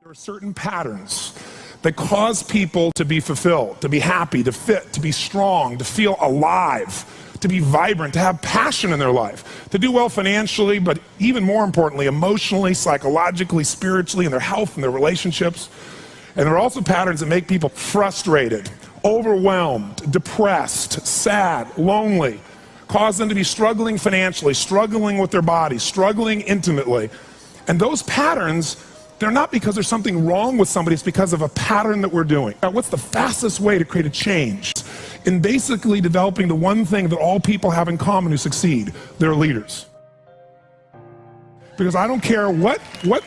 There are certain patterns that cause people to be fulfilled, to be happy, to fit, to be strong, to feel alive, to be vibrant, to have passion in their life, to do well financially, but even more importantly, emotionally, psychologically, spiritually, in their health and their relationships. And there are also patterns that make people frustrated, overwhelmed, depressed, sad, lonely, cause them to be struggling financially, struggling with their body, struggling intimately. And those patterns, they're not because there's something wrong with somebody, it's because of a pattern that we're doing. Now, what's the fastest way to create a change? In basically developing the one thing that all people have in common who succeed, they're leaders. Because I don't care what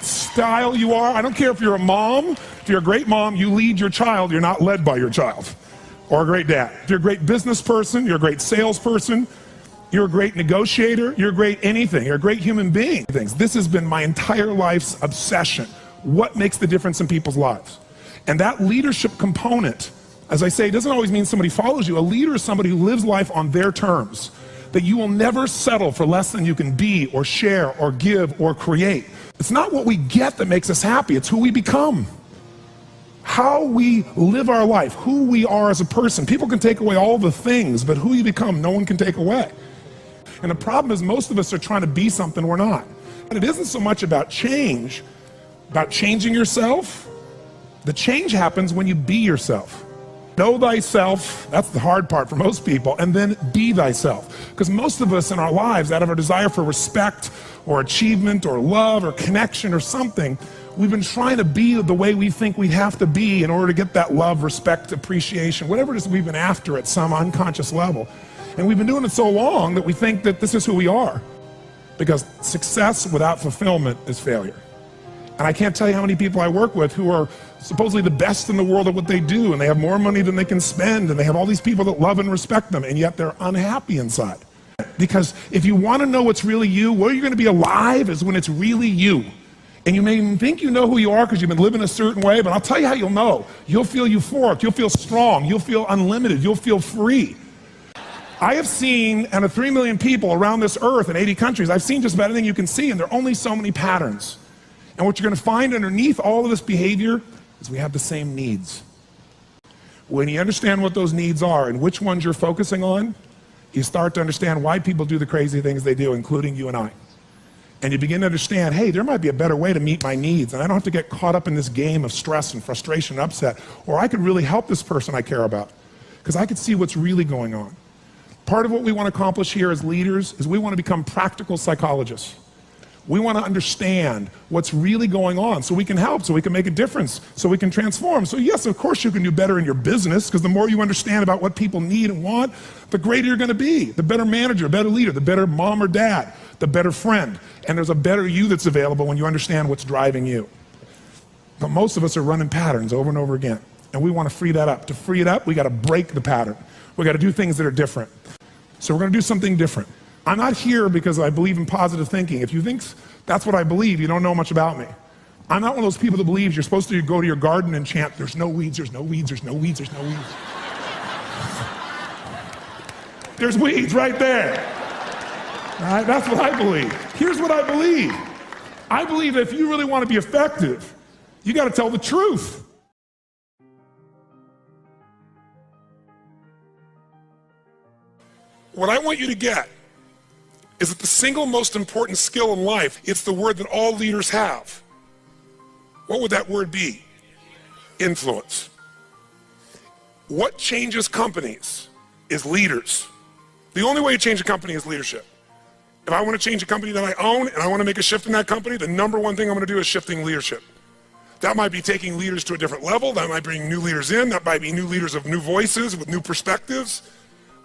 style you are, I don't care if you're a mom, if you're a great mom, you lead your child, you're not led by your child. Or a great dad. If you're a great business person, you're a great salesperson, you're a great negotiator, you're a great anything, you're a great human being. This has been my entire life's obsession. What makes the difference in people's lives? And that leadership component, as I say, doesn't always mean somebody follows you. A leader is somebody who lives life on their terms, that you will never settle for less than you can be or share or give or create. It's not what we get that makes us happy, it's who we become. How we live our life, who we are as a person. People can take away all the things, but who you become, no one can take away. And the problem is most of us are trying to be something we're not. And it isn't so much about change, about changing yourself. The change happens when you be yourself. Know thyself, that's the hard part for most people, and then be thyself. Because most of us in our lives, out of our desire for respect or achievement or love or connection or something, we've been trying to be the way we think we have to be in order to get that love, respect, appreciation, whatever it is we've been after at some unconscious level. And we've been doing it so long that we think that this is who we are. Because success without fulfillment is failure. And I can't tell you how many people I work with who are supposedly the best in the world at what they do, and they have more money than they can spend, and they have all these people that love and respect them, and yet they're unhappy inside. Because if you want to know what's really you, where you're going to be alive is when it's really you. And you may even think you know who you are because you've been living a certain way, but I'll tell you how you'll know. You'll feel euphoric, you'll feel strong, you'll feel unlimited, you'll feel free. I have seen, out of 3 million people around this earth in 80 countries, I've seen just about anything you can see, and there are only so many patterns. And what you're going to find underneath all of this behavior is we have the same needs. When you understand what those needs are and which ones you're focusing on, you start to understand why people do the crazy things they do, including you and I. And you begin to understand, hey, there might be a better way to meet my needs, and I don't have to get caught up in this game of stress and frustration and upset, or I could really help this person I care about, because I could see what's really going on. Part of what we want to accomplish here as leaders is we want to become practical psychologists. We want to understand what's really going on so we can help, so we can make a difference, so we can transform. So yes, of course you can do better in your business, because the more you understand about what people need and want, the greater you're going to be, the better manager, better leader, the better mom or dad, the better friend. And there's a better you that's available when you understand what's driving you. But most of us are running patterns over and over again, and we want to free that up. To free it up, we got to break the pattern. We got to do things that are different. So we're going to do something different. I'm not here because I believe in positive thinking. If you think that's what I believe, you don't know much about me. I'm not one of those people that believes you're supposed to go to your garden and chant, there's no weeds, there's no weeds, there's no weeds, there's no weeds. There's weeds right there. All right, that's what I believe. Here's what I believe. I believe that if you really want to be effective, you got to tell the truth. What I want you to get is that the single most important skill in life, it's the word that all leaders have. What would that word be? Influence. What changes companies is leaders. The only way to change a company is leadership. If I want to change a company that I own and I want to make a shift in that company, the number one thing I'm going to do is shifting leadership. That might be taking leaders to a different level. That might bring new leaders in. That might be new leaders of new voices with new perspectives,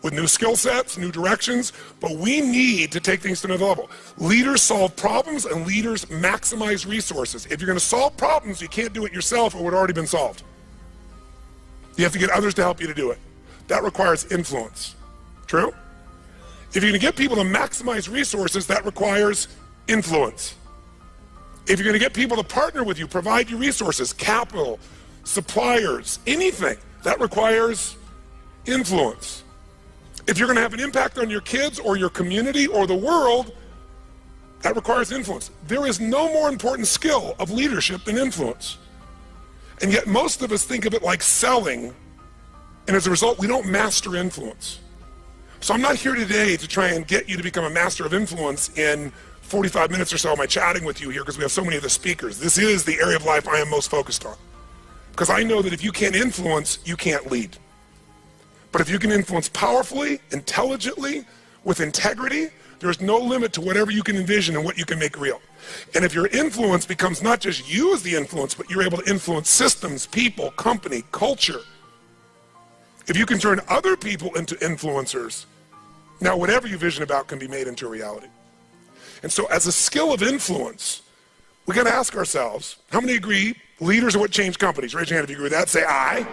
with new skill sets, new directions, but we need to take things to another level. Leaders solve problems and leaders maximize resources. If you're going to solve problems, you can't do it yourself or it would have already been solved. You have to get others to help you to do it. That requires influence. True? If you're going to get people to maximize resources, that requires influence. If you're going to get people to partner with you, provide you resources, capital, suppliers, anything, that requires influence. If you're going to have an impact on your kids or your community or the world, that requires influence. There is no more important skill of leadership than influence. And yet most of us think of it like selling, and as a result, we don't master influence. So I'm not here today to try and get you to become a master of influence in 45 minutes or so of my chatting with you here, because we have so many of the speakers. This is the area of life I am most focused on. Because I know that if you can't influence, you can't lead. But if you can influence powerfully, intelligently, with integrity, there's no limit to whatever you can envision and what you can make real. And if your influence becomes not just you as the influence, but you're able to influence systems, people, company, culture. If you can turn other people into influencers, now whatever you vision about can be made into a reality. And so as a skill of influence, we got to ask ourselves, how many agree leaders are what change companies? Raise your hand if you agree with that, say aye.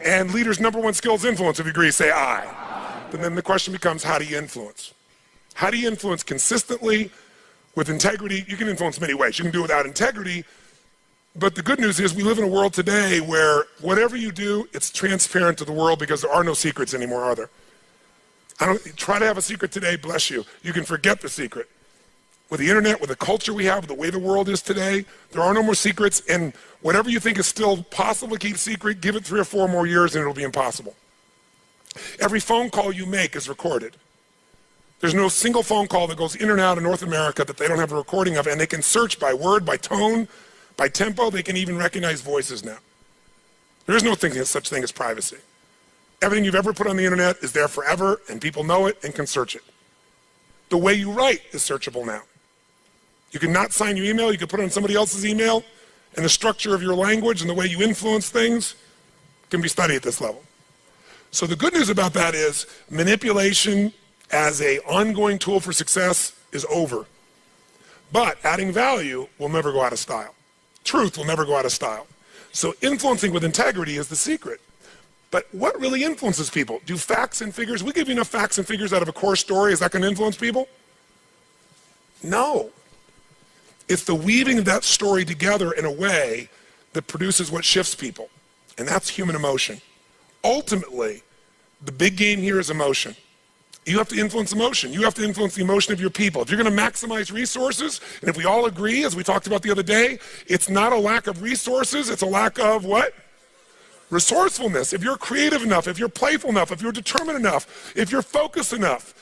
And leaders' number one skill is influence. If you agree, say aye. But then the question becomes, how do you influence? How do you influence consistently, with integrity? You can influence many ways. You can do it without integrity, but the good news is we live in a world today where whatever you do, it's transparent to the world because there are no secrets anymore, are there? Try to have a secret today, bless you. You can forget the secret. With the internet, with the culture we have, the way the world is today, there are no more secrets, and whatever you think is still possible to keep secret, give it 3 or 4 more years and it'll be impossible. Every phone call you make is recorded. There's no single phone call that goes in and out of North America that they don't have a recording of, and they can search by word, by tone, by tempo. They can even recognize voices now. There is no such thing as privacy. Everything you've ever put on the internet is there forever, and people know it and can search it. The way you write is searchable now. You can not sign your email, you can put it on somebody else's email, and the structure of your language and the way you influence things can be studied at this level. So the good news about that is manipulation as an ongoing tool for success is over. But adding value will never go out of style. Truth will never go out of style. So influencing with integrity is the secret. But what really influences people? Do facts and figures, we give you enough facts and figures out of a core story, is that going to influence people? No. It's the weaving of that story together in a way that produces what shifts people. And that's human emotion. Ultimately, the big game here is emotion. You have to influence emotion. You have to influence the emotion of your people. If you're going to maximize resources, and if we all agree, as we talked about the other day, it's not a lack of resources, it's a lack of what? Resourcefulness. If you're creative enough, if you're playful enough, if you're determined enough, if you're focused enough,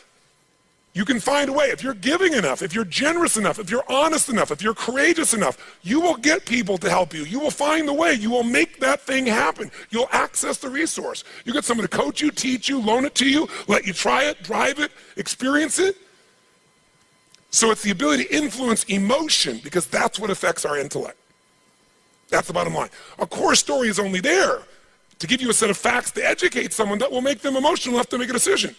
you can find a way. If you're giving enough, if you're generous enough, if you're honest enough, if you're courageous enough, you will get people to help you. You will find the way. You will make that thing happen. You'll access the resource. You get someone to coach you, teach you, loan it to you, let you try it, drive it, experience it. So it's the ability to influence emotion, because that's what affects our intellect. That's the bottom line. A core story is only there to give you a set of facts to educate someone that will make them emotional enough to make a decision.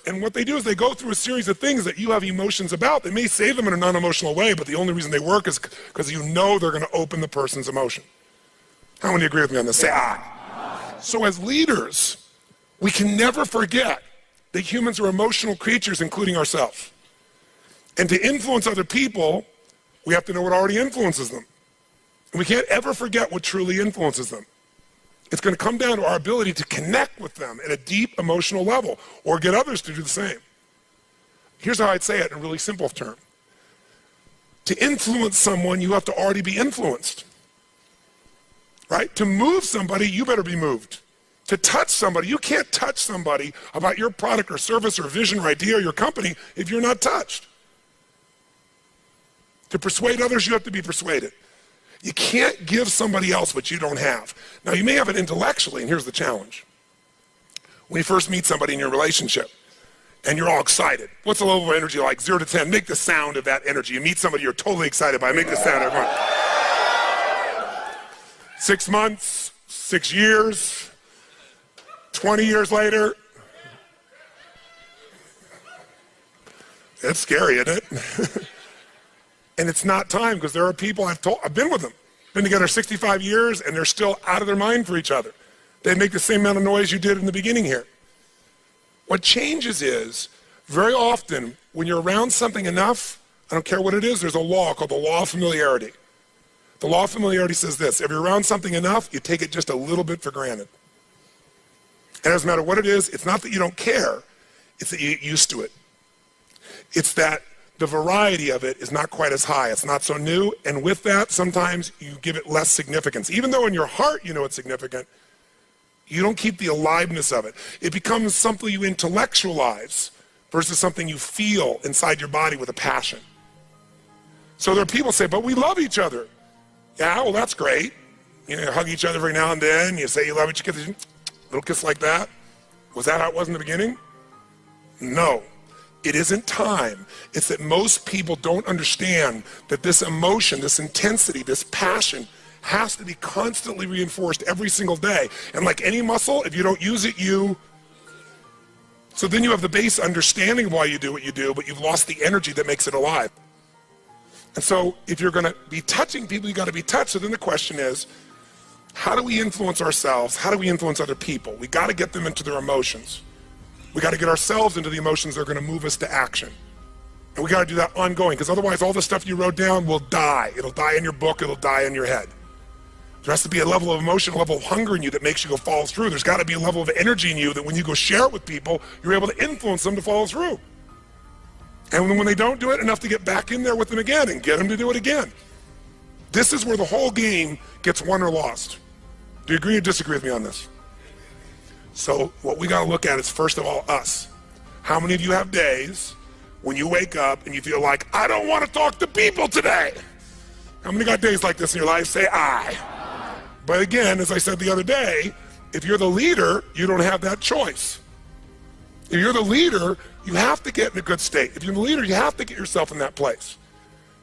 And what they do is they go through a series of things that you have emotions about. They may say them in a non-emotional way, but the only reason they work is because you know they're going to open the person's emotion. How many agree with me on this? Say aye. So as leaders, we can never forget that humans are emotional creatures, including ourselves. And to influence other people, we have to know what already influences them. And we can't ever forget what truly influences them. It's going to come down to our ability to connect with them at a deep emotional level, or get others to do the same. Here's how I'd say it in a really simple term. To influence someone, you have to already be influenced. Right? To move somebody, you better be moved. To touch somebody, you can't touch somebody about your product or service or vision or idea or your company if you're not touched. To persuade others, you have to be persuaded. You can't give somebody else what you don't have. Now, you may have it intellectually, and here's the challenge. When you first meet somebody in your relationship, and you're all excited, what's the level of energy like? 0 to 10, make the sound of that energy. You meet somebody you're totally excited by, make the sound of it. 6 months, 6 years, 20 years later. It's scary, isn't it? And it's not time, because there are people I've been with them, been together 65 years, and they're still out of their mind for each other. They make the same amount of noise you did in the beginning here. What changes is, very often, when you're around something enough, I don't care what it is, there's a law called the law of familiarity. The law of familiarity says this: if you're around something enough, you take it just a little bit for granted. And it doesn't matter what it is, it's not that you don't care, it's that you get used to it. It's that the variety of it is not quite as high. It's not so new. And with that, sometimes you give it less significance. Even though in your heart you know it's significant, you don't keep the aliveness of it. It becomes something you intellectualize versus something you feel inside your body with a passion. So there are people who say, but we love each other. Yeah, well, that's great. You know, hug each other every now and then. You say you love each other, little kiss like that. Was that how it was in the beginning? No, it isn't time. It's that most people don't understand that this emotion, this intensity, this passion has to be constantly reinforced every single day. And like any muscle, if you don't use it, so then you have the base understanding of why you do what you do, but you've lost the energy that makes it alive. And so if you're gonna be touching people, you gotta be touched. So then the question is, how do we influence ourselves? How do we influence other people? We gotta get them into their emotions. We gotta get ourselves into the emotions that are gonna move us to action. And we gotta do that ongoing, because otherwise all the stuff you wrote down will die. It'll die in your book, it'll die in your head. There has to be a level of emotion, a level of hunger in you that makes you go follow through. There's gotta be a level of energy in you that when you go share it with people, you're able to influence them to follow through. And when they don't do it, enough to get back in there with them again and get them to do it again. This is where the whole game gets won or lost. Do you agree or disagree with me on this? So what we gotta look at is, first of all, us. How many of you have days when you wake up and you feel like, I don't wanna talk to people today? How many got days like this in your life? Say I. But again, as I said the other day, if you're the leader, you don't have that choice. If you're the leader, you have to get in a good state. If you're the leader, you have to get yourself in that place.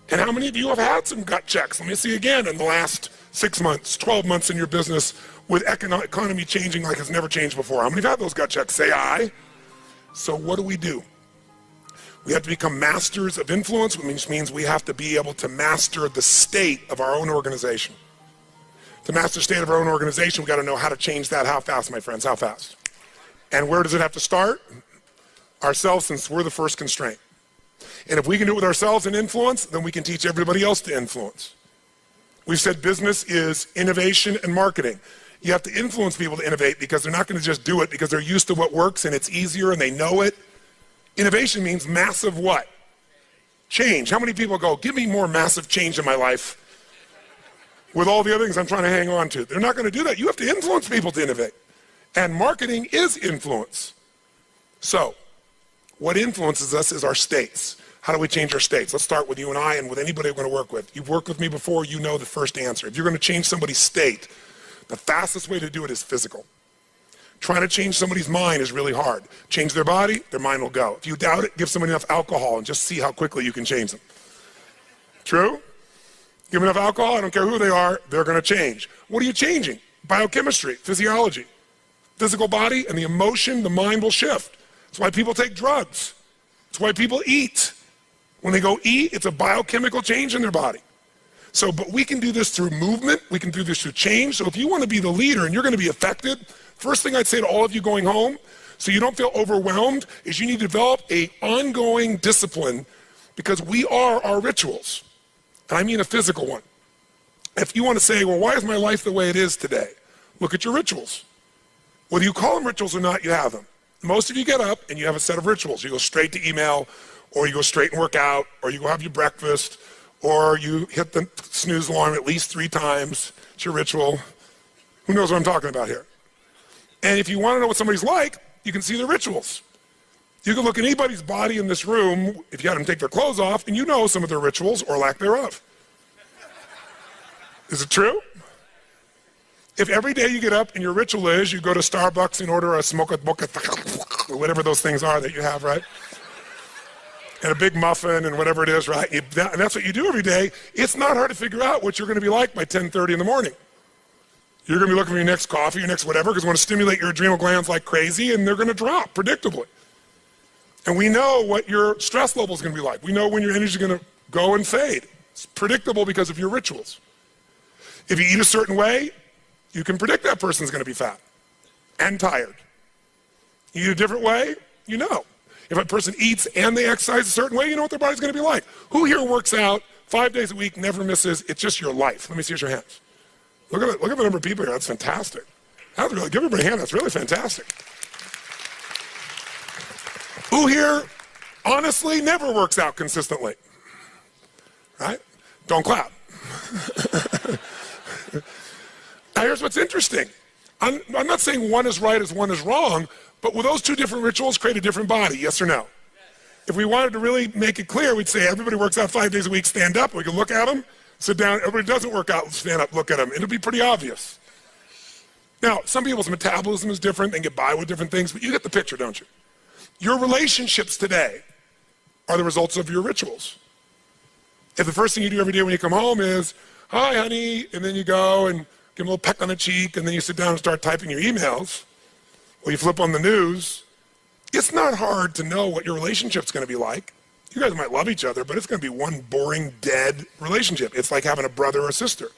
And how many of you have had some gut checks? Let me see again in the last 6 months, 12 months in your business with economy changing like it's never changed before. How many have had those gut checks? Say I. So what do? We have to become masters of influence, which means we have to be able to master the state of our own organization. To master the state of our own organization, we got to know how to change that. How fast, my friends? How fast? And where does it have to start? Ourselves, since we're the first constraint. And if we can do it with ourselves and influence, then we can teach everybody else to influence. We've said business is innovation and marketing. You have to influence people to innovate because they're not going to just do it because they're used to what works and it's easier and they know it. Innovation means massive what? Change. How many people go, give me more massive change in my life with all the other things I'm trying to hang on to? They're not going to do that. You have to influence people to innovate. And marketing is influence. So, what influences us is our states. How do we change our states? Let's start with you and I and with anybody we're going to work with. You've worked with me before, you know the first answer. If you're going to change somebody's state, the fastest way to do it is physical. Trying to change somebody's mind is really hard. Change their body, their mind will go. If you doubt it, give somebody enough alcohol and just see how quickly you can change them. True? Give them enough alcohol, I don't care who they are, they're going to change. What are you changing? Biochemistry, physiology. Physical body and the emotion, the mind will shift. That's why people take drugs. That's why people eat. When they go eat, it's a biochemical change in their body. So, but we can do this through movement. We can do this through change. So if you want to be the leader and you're going to be affected, first thing I'd say to all of you going home, so you don't feel overwhelmed, is you need to develop an ongoing discipline because we are our rituals. And I mean a physical one. If you want to say, well, why is my life the way it is today? Look at your rituals. Whether you call them rituals or not, you have them. Most of you get up and you have a set of rituals. You go straight to email, or you go straight and work out, or you go have your breakfast, or you hit the snooze alarm at least 3 times. It's your ritual. Who knows what I'm talking about here? And if you want to know what somebody's like, you can see their rituals. You can look at anybody's body in this room, if you had them take their clothes off, and you know some of their rituals or lack thereof. Is it true? If every day you get up and your ritual is you go to Starbucks and order a smoke mocha, whatever those things are that you have, right? And a big muffin and whatever it is, right? And that's what you do every day. It's not hard to figure out what you're going to be like by 10:30 in the morning. You're going to be looking for your next coffee, your next whatever, because we want to stimulate your adrenal glands like crazy, and they're going to drop predictably. And we know what your stress level is going to be like. We know when your energy is going to go and fade. It's predictable because of your rituals. If you eat a certain way, you can predict that person's going to be fat and tired. You eat a different way, you know. If a person eats and they exercise a certain way, you know what their body's going to be like. Who here works out 5 days a week, never misses? It's just your life. Let me see your hands. Look at the number of people here. That's fantastic. Give everybody a hand. That's really fantastic. Who here honestly never works out consistently, right? Don't clap. Now here's what's interesting. I'm not saying one is right as one is wrong, but will those two different rituals create a different body, yes or no? If we wanted to really make it clear, we'd say everybody works out 5 days a week, stand up, we can look at them, sit down, everybody doesn't work out, stand up, look at them. It'll be pretty obvious. Now, some people's metabolism is different, they can get by with different things, but you get the picture, don't you? Your relationships today are the results of your rituals. If the first thing you do every day when you come home is, hi honey, and then you go and give them a little peck on the cheek, and then you sit down and start typing your emails, or you flip on the news, it's not hard to know what your relationship's gonna be like. You guys might love each other, but it's gonna be one boring, dead relationship. It's like having a brother or a sister.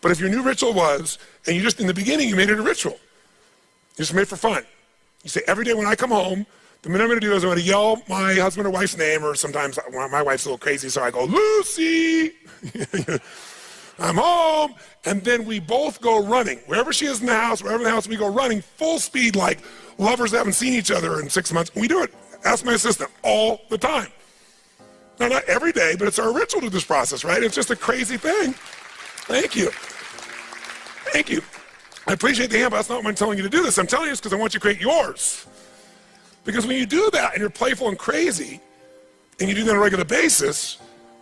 But if your new ritual was, and you just, in the beginning, you made it a ritual. You just made it for fun. You say, every day when I come home, the minute I'm gonna do is I'm gonna yell my husband or wife's name, or sometimes my wife's a little crazy, so I go, Lucy! I'm home, and then we both go running. Wherever she is in the house, wherever in the house, we go running full speed like lovers that haven't seen each other in 6 months. We do it, ask my assistant, all the time. Now, not every day, but it's our ritual to this process, right? It's just a crazy thing. Thank you. Thank you. I appreciate the hand, but that's not why I'm telling you to do this. I'm telling you this because I want you to create yours. Because when you do that and you're playful and crazy, and you do that on a regular basis,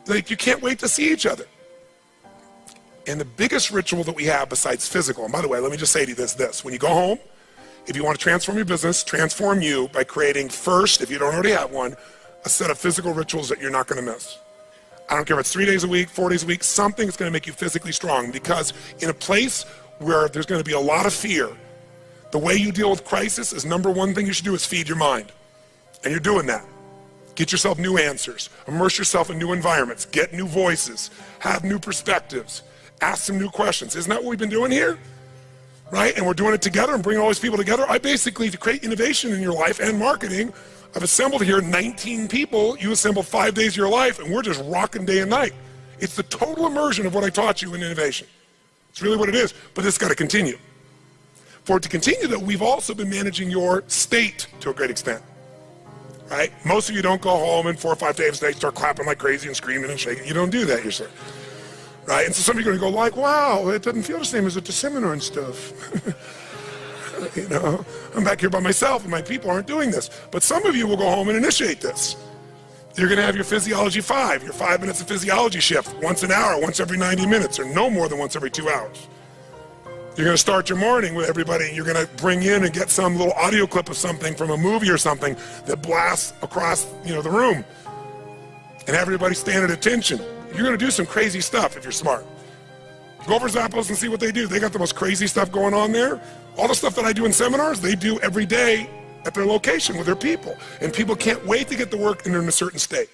like you can't wait to see each other. And the biggest ritual that we have besides physical, and by the way, let me just say to you this. When you go home, if you want to transform your business, transform you by creating first, if you don't already have one, a set of physical rituals that you're not going to miss. I don't care if it's 3 days a week, 4 days a week, something that's going to make you physically strong, because in a place where there's going to be a lot of fear, the way you deal with crisis is number one thing you should do is feed your mind. And you're doing that. Get yourself new answers, immerse yourself in new environments, get new voices, have new perspectives, ask some new questions. Isn't that what we've been doing here? Right? And we're doing it together and bringing all these people together. I basically, to create innovation in your life and marketing, I've assembled here 19 people. You assembled 5 days of your life, and we're just rocking day and night. It's the total immersion of what I taught you in innovation. It's really what it is, but it's got to continue. For it to continue, though, we've also been managing your state to a great extent. Right? Most of you don't go home and 4 or 5 days later start clapping like crazy and screaming and shaking. You don't do that yourself. Right? And so some of you are going to go like, wow, it doesn't feel the same as at the seminar and stuff. You know, I'm back here by myself and my people aren't doing this. But some of you will go home and initiate this. You're going to have your Physiology 5, your 5 minutes of physiology shift, once an hour, once every 90 minutes, or no more than once every 2 hours. You're going to start your morning with everybody. You're going to bring in and get some little audio clip of something from a movie or something that blasts across, the room, and have everybody stand at attention. You're going to do some crazy stuff if you're smart. Go over Zappos and see what they do. They got the most crazy stuff going on there. All the stuff that I do in seminars, they do every day at their location with their people. And people can't wait to get to work and they're in a certain state.